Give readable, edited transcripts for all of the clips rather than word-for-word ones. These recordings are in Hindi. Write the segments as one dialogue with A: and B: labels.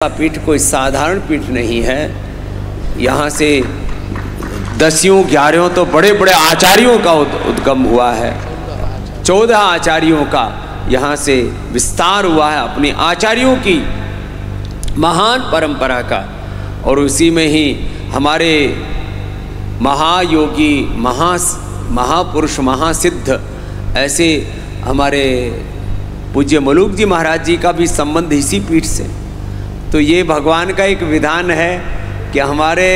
A: पीठ कोई साधारण पीठ नहीं है। यहाँ से 10 11 तो बड़े बड़े आचार्यों का उद्गम हुआ है। 14 आचार्यों का यहाँ से विस्तार हुआ है, अपने आचार्यों की महान परंपरा का। और उसी में ही हमारे महायोगी, महापुरुष, महासिद्ध ऐसे हमारे पूज्य मलूक जी महाराज जी का भी संबंध इसी पीठ से। तो ये भगवान का एक विधान है कि हमारे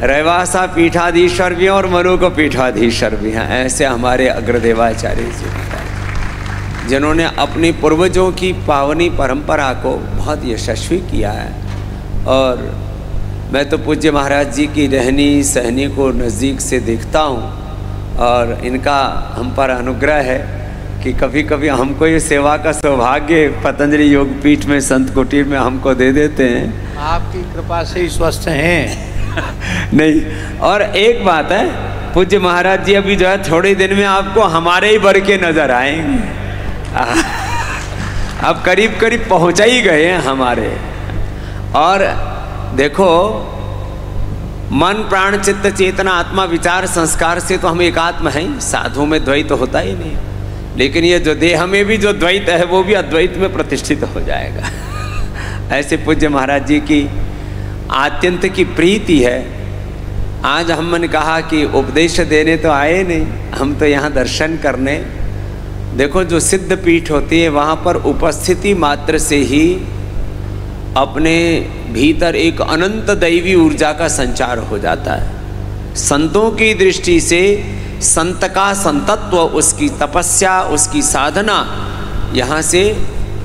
A: रैवासा पीठाधीश्वर भी हैं और मलूक पीठाधीश्वर भी हैं। ऐसे हमारे अग्रदेवाचार्य जी जिन्होंने अपने पूर्वजों की पावनी परंपरा को बहुत यशस्वी किया है। और मैं तो पूज्य महाराज जी की रहनी सहनी को नज़दीक से देखता हूँ और इनका हम पर अनुग्रह है कि कभी कभी हमको ये सेवा का सौभाग्य पतंजलि योग पीठ में संत कुटीर में हमको दे देते हैं।
B: आपकी कृपा से ही स्वस्थ हैं।
A: नहीं, और एक बात है, पूज्य महाराज जी अभी जो है थोड़े दिन में आपको हमारे ही बर के नजर आएंगे। अब करीब करीब पहुंचा ही गए हैं हमारे। और देखो, मन प्राण चित्त चेतना आत्मा विचार संस्कार से तो हम एकात्म हैं, साधु में द्वैत होता ही नहीं। लेकिन ये जो देह में भी जो द्वैत है वो भी अद्वैत में प्रतिष्ठित हो जाएगा। ऐसे पूज्य महाराज जी की आत्यंत की प्रीति है। आज हमने कहा कि उपदेश देने तो आए नहीं, हम तो यहाँ दर्शन करने। देखो, जो सिद्ध पीठ होती है वहाँ पर उपस्थिति मात्र से ही अपने भीतर एक अनंत दैवी ऊर्जा का संचार हो जाता है। संतों की दृष्टि से संत का संतत्व, उसकी तपस्या, उसकी साधना यहाँ से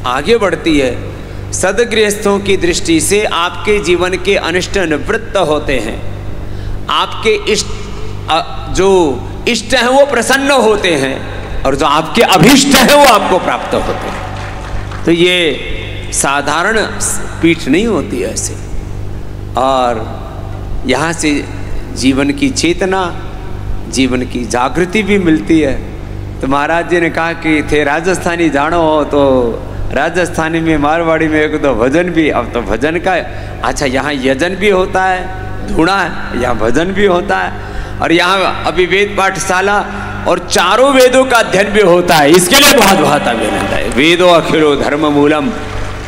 A: आगे बढ़ती है। सदगृहस्थों की दृष्टि से आपके जीवन के अनिष्ट निवृत्त होते हैं, आपके जो इष्ट हैं वो प्रसन्न होते हैं और जो आपके अभीष्ट हैं वो आपको प्राप्त होते हैं। तो ये साधारण पीठ नहीं होती ऐसे। और यहाँ से जीवन की चेतना, जीवन की जागृति भी मिलती है। तो महाराज जी ने कहा कि थे राजस्थानी जानो हो, तो राजस्थानी में मारवाड़ी में एक दो भजन भी। अब तो भजन का अच्छा, यहाँ यजन भी होता है, धूणा है, यहाँ भजन भी होता है। और यहाँ अभी वेद पाठशाला और चारों वेदों का अध्ययन भी होता है। इसके लिए बहुत बहुत अभिनंदन है। वेदो अखिलो धर्म मूलम,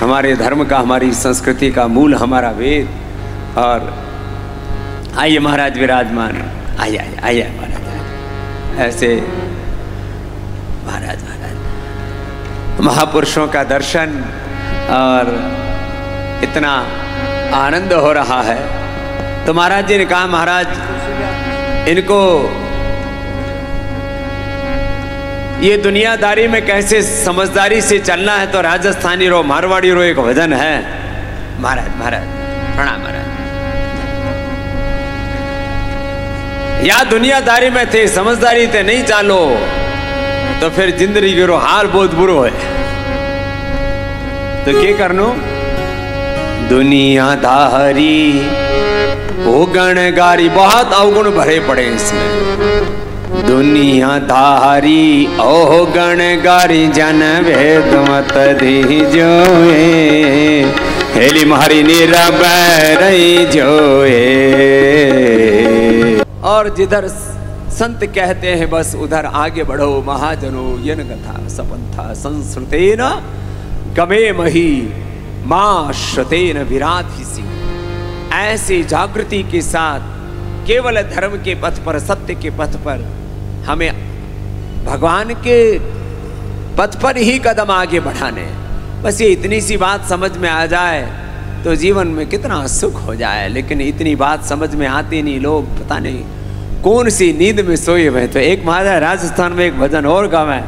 A: हमारे धर्म का, हमारी संस्कृति का मूल हमारा वेद। और आइए महाराज विराजमान, आइए आइए आइए महाराज। ऐसे महाराज महापुरुषों का दर्शन और इतना आनंद हो रहा है। तो महाराज जी ने कहा, महाराज इनको ये दुनियादारी में कैसे समझदारी से चलना है, तो राजस्थानी रो मारवाड़ी रो एक भजन है। महाराज महाराज प्रणाम महाराज। या दुनियादारी में थे, समझदारी थे नहीं चालो तो फिर जिंदगी गिरो हाल बहुत बुरो है। तो क्या करनो, दुनियादारी ओ गणगारी, बहुत अवगुण भरे पड़े इसमें। दुनियादारी ओ गणगारी, जन भेद मत दीजोए, हेली मारी निरबै जोए। और जिधर संत कहते हैं बस उधर आगे बढ़ो महाजनो, यन कथा सपंथा संस्कृतेन गमे मही मां श्रुतेन विराधिसी। ऐसी जागृति के साथ केवल धर्म के पथ पर, सत्य के पथ पर, हमें भगवान के पथ पर ही कदम आगे बढ़ाने। बस ये इतनी सी बात समझ में आ जाए तो जीवन में कितना सुख हो जाए। लेकिन इतनी बात समझ में आती नहीं, लोग पता नहीं कौन सी नींद में सोए हुए। तो एक महाराज राजस्थान में एक भजन और गावे,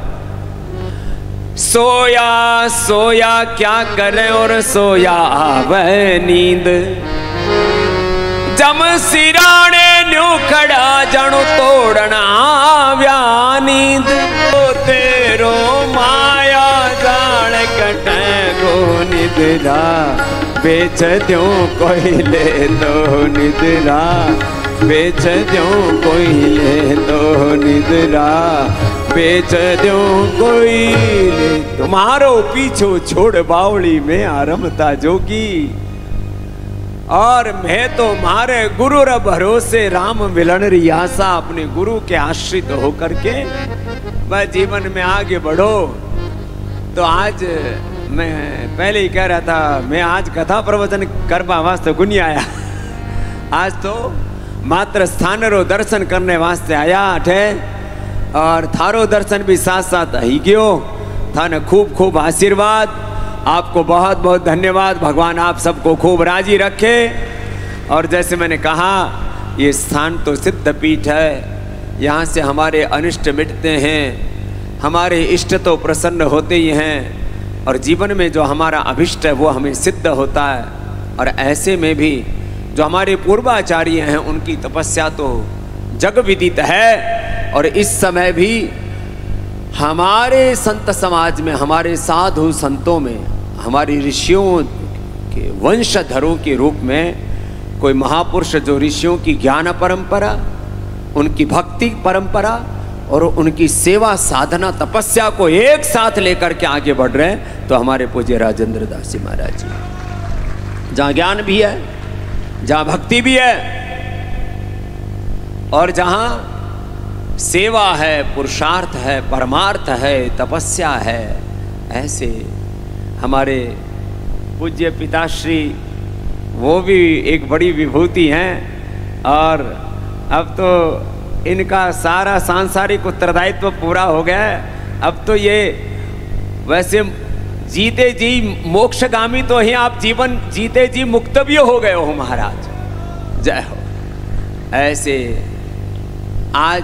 A: सोया सोया क्या करे और सोया आवे नींद, जम सिराने न्यू खड़ा जणु तोड़ना व्या नींद। तो तेरो माया जान कटे को निद्रा, बेच द्यों कोई ले तो निद्रा, बेच द्यों कोई ले तो निद्रा, बेच द्यों कोई ले। तुम्हारो पीछो छोड़ बावली में आरमता जोगी, और मैं तो मारे गुरु र भरोसे राम मिलन रियासा, अपने गुरु के आश्रित होकर के वह जीवन में आगे बढ़ो। तो आज मैं पहले ही कह रहा था, मैं आज कथा प्रवचन करवा वास्ते गुनी आया, आज तो मात्र स्थान रो दर्शन करने वास्ते आया अठे, और थारो दर्शन भी साथ साथ ही गयो। थाने खूब खूब आशीर्वाद, आपको बहुत बहुत धन्यवाद। भगवान आप सबको खूब राजी रखे। और जैसे मैंने कहा, ये स्थान तो सिद्ध पीठ है, यहाँ से हमारे अनिष्ट मिटते हैं, हमारे इष्ट तो प्रसन्न होते ही हैं, और जीवन में जो हमारा अभिष्ट है वो हमें सिद्ध होता है। और ऐसे में भी जो हमारे पूर्वाचार्य हैं उनकी तपस्या तो जग विदित है। और इस समय भी हमारे संत समाज में, हमारे साधु संतों में, हमारी ऋषियों के वंशधरों के रूप में कोई महापुरुष जो ऋषियों की ज्ञान परंपरा, उनकी भक्ति परंपरा और उनकी सेवा साधना तपस्या को एक साथ लेकर के आगे बढ़ रहे हैं, तो हमारे पूज्य राजेंद्र दास जी महाराज जी। जहाँ ज्ञान भी है, जहाँ भक्ति भी है, और जहाँ सेवा है, पुरुषार्थ है, परमार्थ है, तपस्या है, ऐसे हमारे पूज्य पिताश्री वो भी एक बड़ी विभूति हैं। और अब तो इनका सारा सांसारिक उत्तरदायित्व पूरा हो गया है। अब तो ये वैसे जीते जी मोक्षगामी तो ही, आप जीवन जीते जी मुक्त भी हो गए हो महाराज, जय हो। ऐसे आज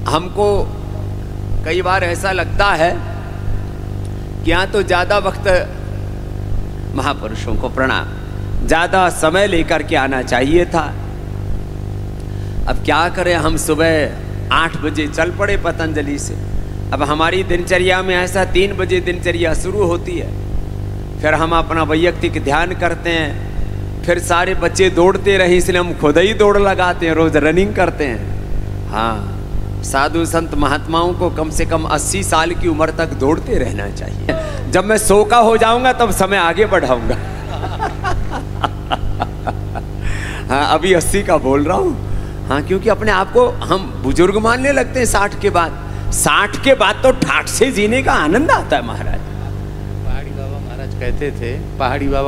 A: हमको कई बार ऐसा लगता है कि यहाँ तो ज़्यादा वक्त, महापुरुषों को प्रणाम, ज़्यादा समय लेकर के आना चाहिए था। अब क्या करें, हम सुबह 8 बजे चल पड़े पतंजलि से। अब हमारी दिनचर्या में ऐसा 3 बजे दिनचर्या शुरू होती है, फिर हम अपना वैयक्तिक ध्यान करते हैं, फिर सारे बच्चे दौड़ते रहे इसलिए हम खुद ही दौड़ लगाते हैं, रोज़ रनिंग करते हैं। हाँ, साधु संत महात्माओं को कम से कम 80 साल की उम्र तक दौड़ते रहना चाहिए। जब मैं 100 का हो जाऊंगा तब समय आगे बढ़ाऊंगा। हाँ, अभी 80 का बोल रहा हूँ। हाँ, क्योंकि अपने आप को हम बुजुर्ग मानने लगते हैं 60 के बाद। 60 के बाद तो ठाठ से जीने का आनंद आता है महाराज।
B: पहाड़ी बाबा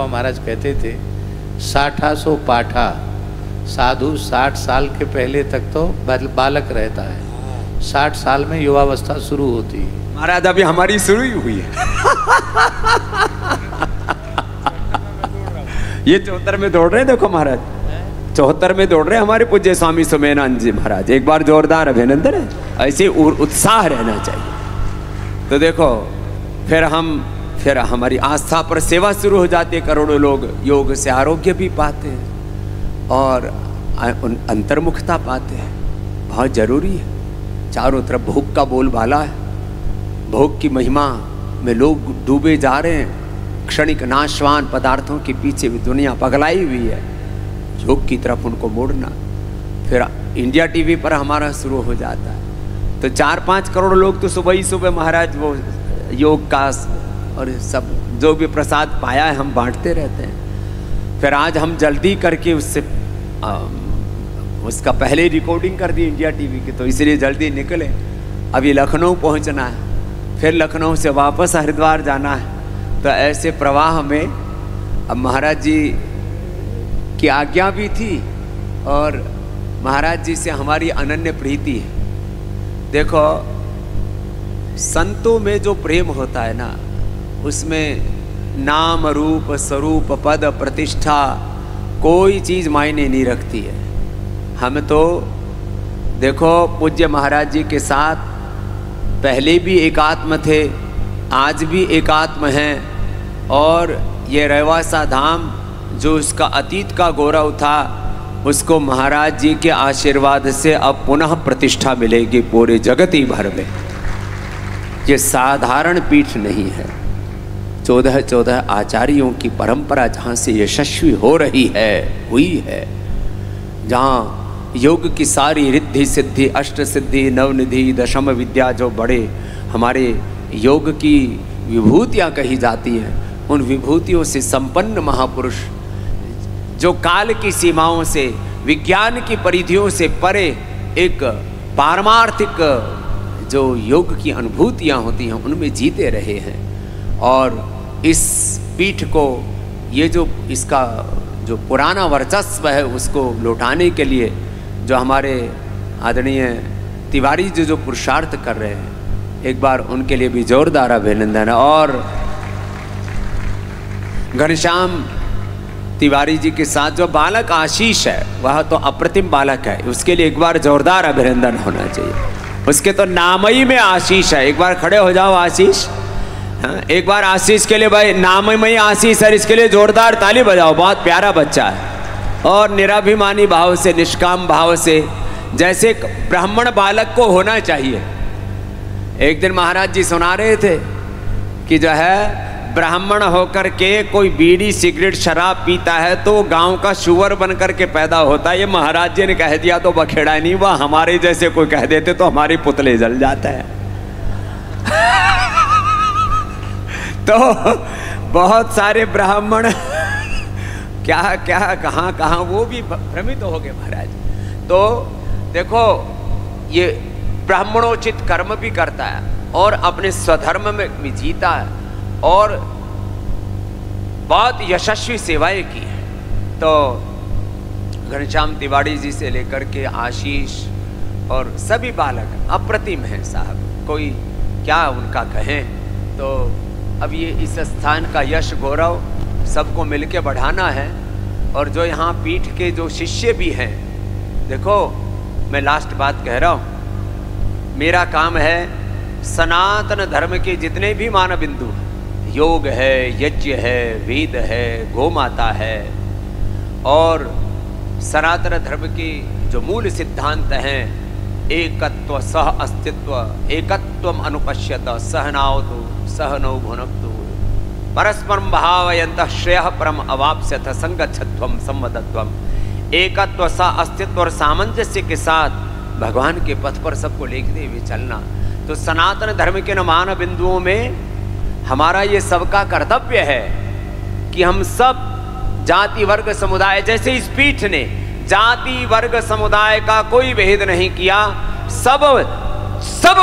B: महाराज कहते थे 60 पाठा, साधु 60 साल के पहले तक तो बालक रहता है, 60 साल में युवावस्था शुरू होती है।
A: महाराज अभी हमारी शुरू ही हुई है। ये 74 में दौड़ रहे हैं, देखो महाराज 74 में दौड़ रहे हैं हमारे पूज्य स्वामी सोमेनानंद जी महाराज। एक बार जोरदार अभिनंदन है, ऐसे उत्साह रहना चाहिए। तो देखो फिर हमारी आस्था पर सेवा शुरू हो जाती है। करोड़ों लोग योग से आरोग्य भी पाते हैं और अंतर्मुखता पाते हैं, बहुत जरूरी है। चारों तरफ भोग का बोलबाला है, भोग की महिमा में लोग डूबे जा रहे हैं, क्षणिक नाशवान पदार्थों के पीछे भी दुनिया पगलाई हुई है। योग की तरफ उनको मोड़ना, फिर इंडिया टीवी पर हमारा शुरू हो जाता है। तो 4-5 करोड़ लोग तो सुबह ही सुबह महाराज वो योग का और सब जो भी प्रसाद पाया है हम बांटते रहते हैं। फिर आज हम जल्दी करके उसका पहले रिकॉर्डिंग कर दी इंडिया टीवी की, तो इसलिए जल्दी निकले। अभी लखनऊ पहुंचना है, फिर लखनऊ से वापस हरिद्वार जाना है। तो ऐसे प्रवाह में अब महाराज जी की आज्ञा भी थी और महाराज जी से हमारी अनन्य प्रीति है। देखो, संतों में जो प्रेम होता है ना, उसमें नाम रूप स्वरूप पद प्रतिष्ठा कोई चीज़ मायने नहीं रखती है। हम तो देखो पूज्य महाराज जी के साथ पहले भी एकात्म थे, आज भी एकात्म हैं, और ये रेवासा धाम जो उसका अतीत का गौरव था उसको महाराज जी के आशीर्वाद से अब पुनः प्रतिष्ठा मिलेगी पूरे जगत ही भर में। ये साधारण पीठ नहीं है। 14 आचार्यों की परंपरा जहाँ से यशस्वी हो रही है, हुई है, जहाँ योग की सारी रिद्धि सिद्धि अष्ट सिद्धि नवनिधि दशम विद्या जो बड़े हमारे योग की विभूतियाँ कही जाती हैं, उन विभूतियों से संपन्न महापुरुष जो काल की सीमाओं से, विज्ञान की परिधियों से परे एक पारमार्थिक जो योग की अनुभूतियाँ होती हैं उनमें जीते रहे हैं। और इस पीठ को, ये जो इसका जो पुराना वर्चस्व है उसको लौटाने के लिए जो हमारे आदरणीय तिवारी जी जो पुरुषार्थ कर रहे हैं, एक बार उनके लिए भी जोरदार अभिनंदन। और घनश्याम तिवारी जी के साथ जो बालक आशीष है वह तो अप्रतिम बालक है, उसके लिए एक बार जोरदार अभिनंदन होना चाहिए। उसके तो नाम ही में आशीष है। एक बार खड़े हो जाओ आशीष, हाँ, एक बार आशीष के लिए भाई, नाम में ही आशीष है, इसके लिए जोरदार ताली बजाओ। बहुत प्यारा बच्चा है और निराभिमानी भाव से, निष्काम भाव से, जैसे ब्राह्मण बालक को होना चाहिए। एक दिन महाराज जी सुना रहे थे कि जो है ब्राह्मण होकर के कोई बीड़ी सिगरेट शराब पीता है तो गांव का शुअर बन करके पैदा होता है। ये महाराज जी ने कह दिया तो बखेड़ा नहीं, वह हमारे जैसे कोई कह देते तो हमारे पुतले जल जाते हैं। तो बहुत सारे ब्राह्मण क्या क्या कहाँ कहाँ वो भी भ्रमित हो गए महाराज। तो देखो ये ब्राह्मणोचित कर्म भी करता है और अपने स्वधर्म में भी जीता है और बहुत यशस्वी सेवाएं की है। तो घनश्याम तिवारी जी से लेकर के आशीष और सभी बालक अप्रतिम हैं साहब, कोई क्या उनका कहें। तो अब ये इस स्थान का यश गौरव सबको मिलके बढ़ाना है। और जो यहाँ पीठ के जो शिष्य भी हैं, देखो मैं लास्ट बात कह रहा हूँ, मेरा काम है सनातन धर्म के जितने भी मान बिंदु, योग है, यज्ञ है, वेद है, गौ माता है और सनातन धर्म के जो मूल सिद्धांत हैं, एकत्व सह अस्तित्व, एकत्वम अनुपश्यत सहनावतु सहनौ भुनक्तु परस्परम भावयन्तः श्रेयः परम अवाप्स्यथ संगच्छध्वम संवदध्वम। एकत्व सह अस्तित्व और सामंजस्य के साथ भगवान के पथ पर सबको लेते हुए चलना। तो सनातन धर्म के मान बिंदुओं में हमारा ये सबका कर्तव्य है कि हम सब जाति वर्ग समुदाय, जैसे इस पीठ ने जाति वर्ग समुदाय का कोई भेद नहीं किया, सब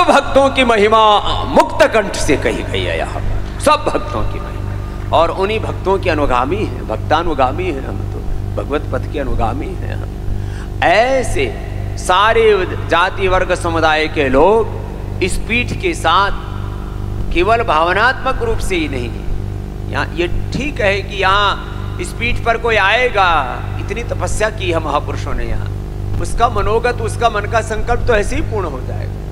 A: भक्तों की महिमा मुक्त कंठ से कही गई है। यहाँ सब भक्तों की महिमा और उन्हीं भक्तों के अनुगामी हैं, भक्तानुगामी हैं हम, तो भगवत पथ के अनुगामी हैं हम। ऐसे सारे जाति वर्ग समुदाय के लोग इस पीठ के साथ केवल भावनात्मक रूप से ही नहीं, यहाँ ये ठीक है कि यहाँ इस पीठ पर कोई आएगा, इतनी तपस्या की है महापुरुषों ने यहाँ, उसका मनोगत, उसका मन का संकल्प तो ऐसे ही पूर्ण हो जाएगा।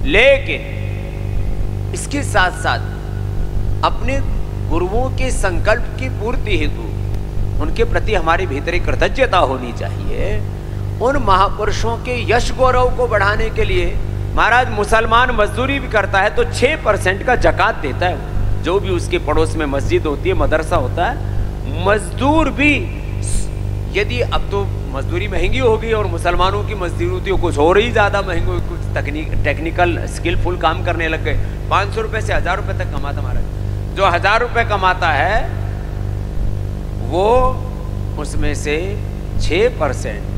A: लेकिन इसके साथ साथ अपने गुरुओं के संकल्प की पूर्ति हेतु उनके प्रति हमारी भीतरी कृतज्ञता होनी चाहिए। उन महापुरुषों के यश गौरव को बढ़ाने के लिए महाराज मुसलमान मजदूरी भी करता है तो 6% का जकात देता है। जो भी उसके पड़ोस में मस्जिद होती है, मदरसा होता है, मजदूर भी, यदि अब तो मजदूरी महंगी हो गई और मुसलमानों की मजदूरी कुछ और ही ज़्यादा महंगी, कुछ टेक्निकल स्किलफुल काम करने लग गए, 500 रुपये से 1000 रुपये तक कमाता महाराज। जो 1000 रुपये कमाता है वो उसमें से 6%,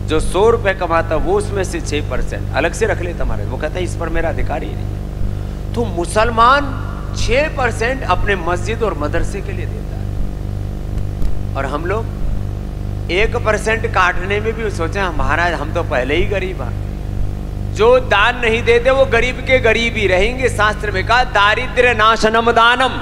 A: जो 100 रुपये कमाता वो उसमें से 6% अलग से रख लेता महाराज। वो कहता है इस पर मेरा अधिकार ही नहीं। तो मुसलमान 6% अपने मस्जिद और मदरसे के लिए देता है और हम लोग 1% काटने में भी सोचे महाराज हम तो पहले ही गरीब हैं। जो दान नहीं देते वो गरीब के गरीब ही रहेंगे। शास्त्र में कहा दारिद्र्य नाशनम दानम,